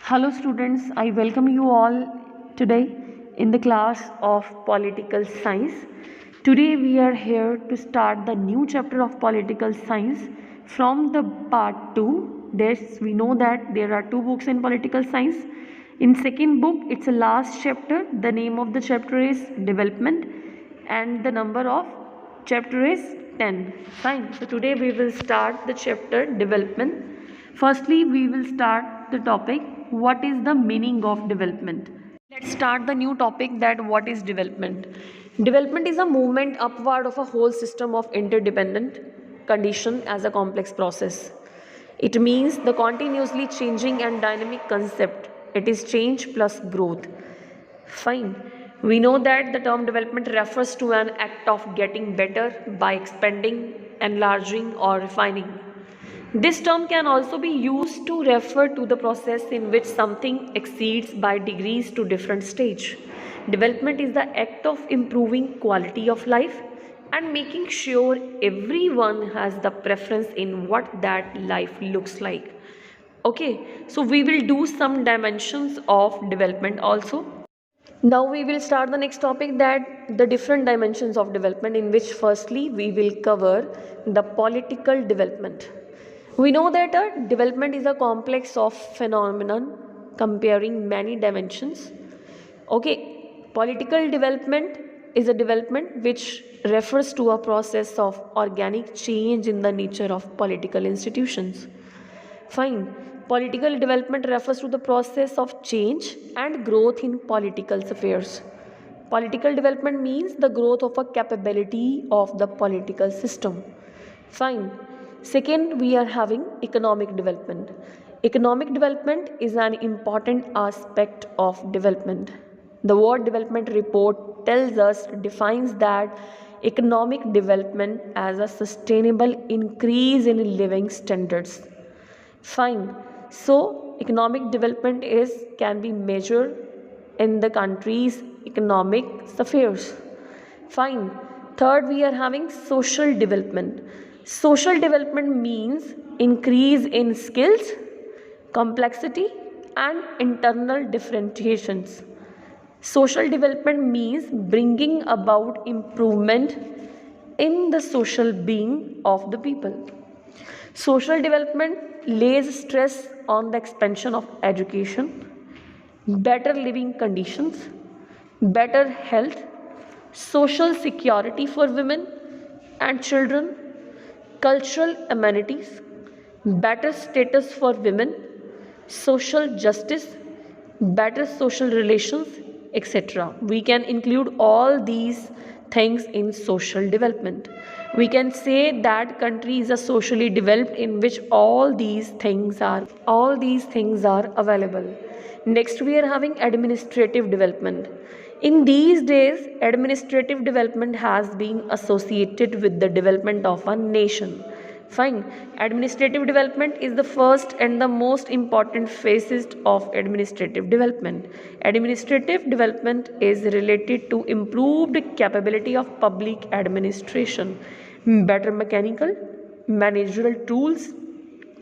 Hello students, I welcome you all today in the class of political science. Today we are here to start the new chapter of political science from the part 2. We know that there are two books in political science. In second book, it's a last chapter. The name of the chapter is development and the number of chapter is 10. Fine. So today we will start the chapter development. Firstly, we will start the topic what is the meaning of development. Let's start the new topic that what is development. Development is a movement upward of a whole system of interdependent condition as a complex process. It means the continuously changing and dynamic concept. It is change plus growth. Fine. We know that the term development refers to an act of getting better by expanding, enlarging, or refining. This term can also be used to refer to the process in which something exceeds by degrees to different stage. Development is the act of improving quality of life and making sure everyone has the preference in what that life looks like. Okay, so we will do some dimensions of development also. Now we will start the next topic that the different dimensions of development, in which firstly we will cover the political development. We know that a development is a complex of phenomenon comparing many dimensions. Okay, political development is a development which refers to a process of organic change in the nature of political institutions. Fine. Political development refers to the process of change and growth in political affairs. Political development means the growth of a capability of the political system. Fine. Second, we are having economic development. Economic development is an important aspect of development. The World Development Report defines that economic development as a sustainable increase in living standards. Fine. So economic development can be measured in the country's economic affairs. Fine. Third, we are having social development. Social development means increase in skills, complexity, and internal differentiations. Social development means bringing about improvement in the social being of the people. Social development lays stress on the expansion of education, better living conditions, better health, social security for women and children, cultural amenities, better status for women, social justice, better social relations, etc. We can include all these things in social development. We can say that country is a socially developed in which all these things are available. Next, we are having administrative development. In these days, administrative development has been associated with the development of a nation. Fine. Administrative development is the first and the most important phases of administrative development. Administrative development is related to improved capability of public administration, better mechanical, managerial tools,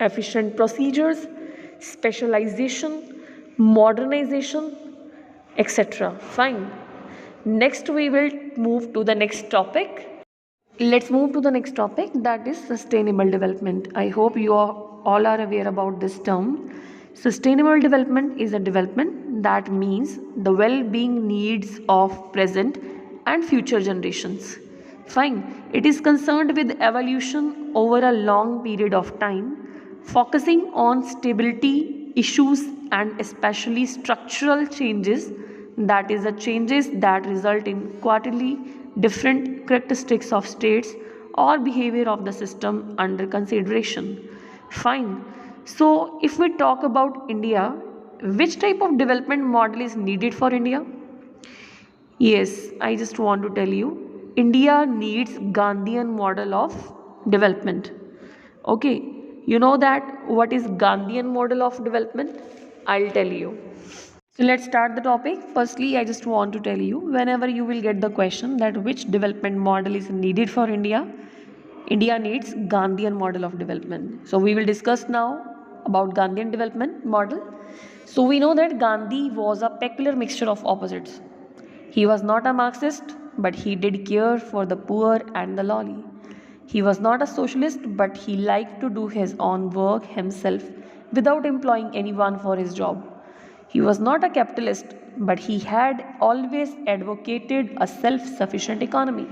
efficient procedures, specialization, modernization, etc. Fine. Next, we will move to the next topic. Let's move to the next topic, that is sustainable development. I hope you all are aware about this term. Sustainable development is a development that means the well-being needs of present and future generations. Fine. It is concerned with evolution over a long period of time, focusing on stability issues and especially structural changes, that is the changes that result in quarterly different characteristics of states or behavior of the system under consideration. Fine. So if we talk about India, which type of development model is needed for India? Yes, I just want to tell you, India needs Gandhian model of development. Okay, you know that what is Gandhian model of development? I'll tell you. So let's start the topic. Firstly, I just want to tell you, whenever you will get the question that which development model is needed for India, India needs Gandhian model of development. So we will discuss now about Gandhian development model. So we know that Gandhi was a peculiar mixture of opposites. He was not a Marxist, but he did care for the poor and the lowly. He was not a socialist, but he liked to do his own work himself without employing anyone for his job. He was not a capitalist, but he had always advocated a self sufficient economy.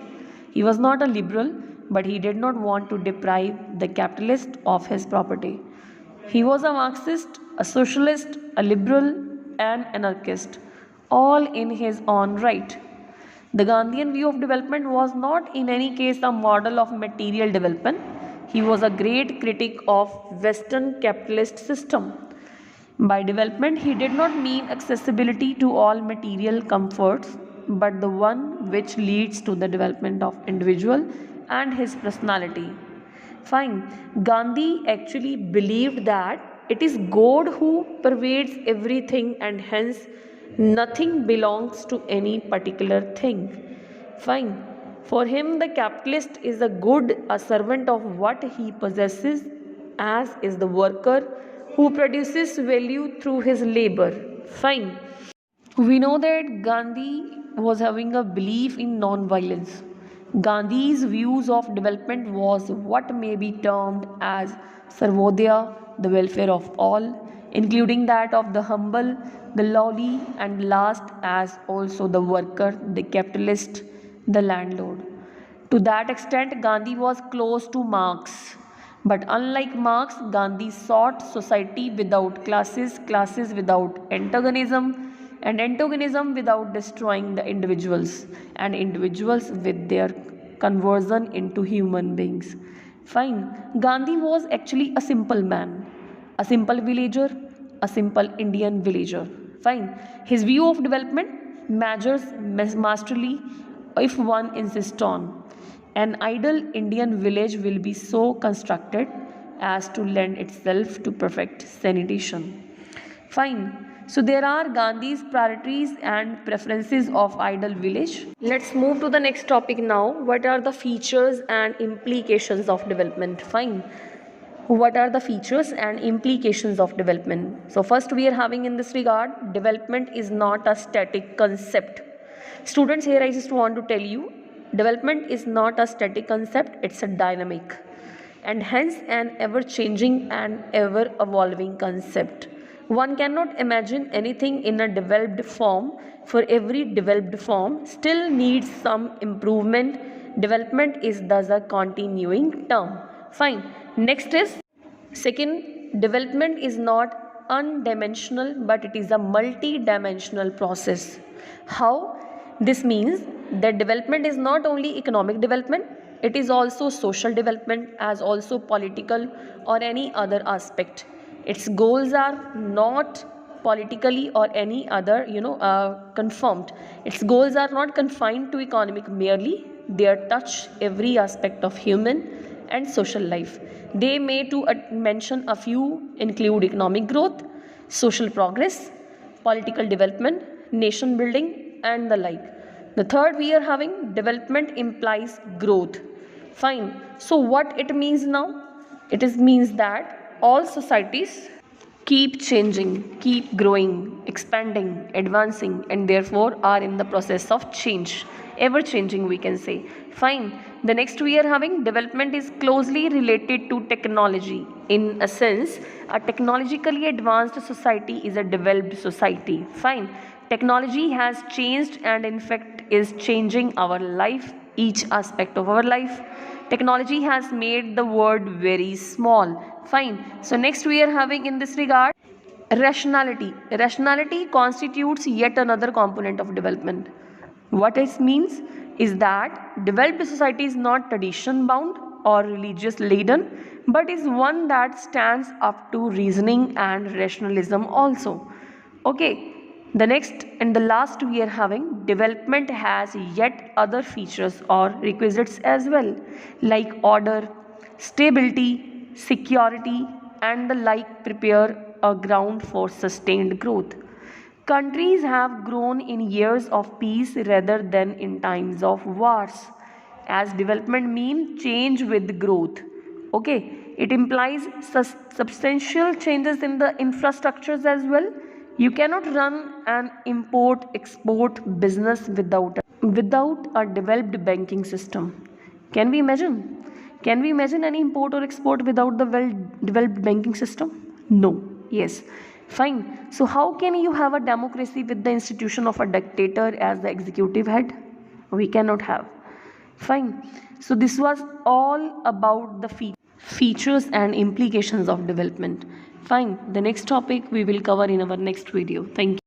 He was not a liberal, but he did not want to deprive the capitalist of his property. He was a Marxist, a socialist, a liberal, and anarchist, all in his own right. The Gandhian view of development was not in any case a model of material development. He was a great critic of Western capitalist system. By development, he did not mean accessibility to all material comforts, but the one which leads to the development of individual and his personality. Fine. Gandhi actually believed that it is God who pervades everything and hence nothing belongs to any particular thing. Fine. For him, the capitalist is a good, a servant of what he possesses, as is the worker who produces value through his labor. Fine. We know that Gandhi was having a belief in non-violence. Gandhi's views of development was what may be termed as Sarvodaya, the welfare of all, including that of the humble, the lowly, and last as also the worker, the capitalist, the landlord. To that extent, Gandhi was close to Marx. But unlike Marx, Gandhi sought society without classes, classes without antagonism, and antagonism without destroying the individuals, and individuals with their conversion into human beings. Fine. Gandhi was actually a simple man, a simple villager, a simple Indian villager. Fine. His view of development measures masterly if one insists on. An ideal Indian village will be so constructed as to lend itself to perfect sanitation. Fine. So there are Gandhi's priorities and preferences of ideal village. Let's move to the next topic now. What are the features and implications of development? Fine. What are the features and implications of development? So first we are having in this regard, development is not a static concept. Students, here I just want to tell you, development is not a static concept, it's a dynamic and hence an ever changing and ever evolving concept. One cannot imagine anything in a developed form, for every developed form still needs some improvement. Development is thus a continuing term. Fine. Next is second, development is not undimensional, but it is a multi-dimensional process. How? This means that development is not only economic development, it is also social development as also political or any other aspect. Its goals are not politically or any other confirmed. Its goals are not confined to economic merely, they touch every aspect of human and social life. They may to mention a few include economic growth, social progress, political development, nation building and the like. The third we are having, development implies growth. Fine. So what it means now? It means that all societies keep changing, keep growing, expanding, advancing, and therefore are in the process of change. Ever changing, we can say. Fine. The next we are having, development is closely related to technology. In a sense, a technologically advanced society is a developed society. Fine. Technology has changed and in fact is changing our life, each aspect of our life. Technology has made the world very small. Fine. So next we are having in this regard, rationality. Rationality constitutes yet another component of development. What it means is that developed society is not tradition bound or religious laden, but is one that stands up to reasoning and rationalism also. Okay. The next and the last we are having, development has yet other features or requisites as well, like order, stability, security and the like prepare a ground for sustained growth. Countries have grown in years of peace rather than in times of wars, as development means change with growth. Okay, it implies substantial changes in the infrastructures as well, You cannot run an import export business without a developed banking system. Can we imagine? Can we imagine any import or export without the well developed banking system? No. Yes. Fine. So how can you have a democracy with the institution of a dictator as the executive head? We cannot have. Fine. So this was all about the features and implications of development. Fine. The next topic we will cover in our next video. Thank you.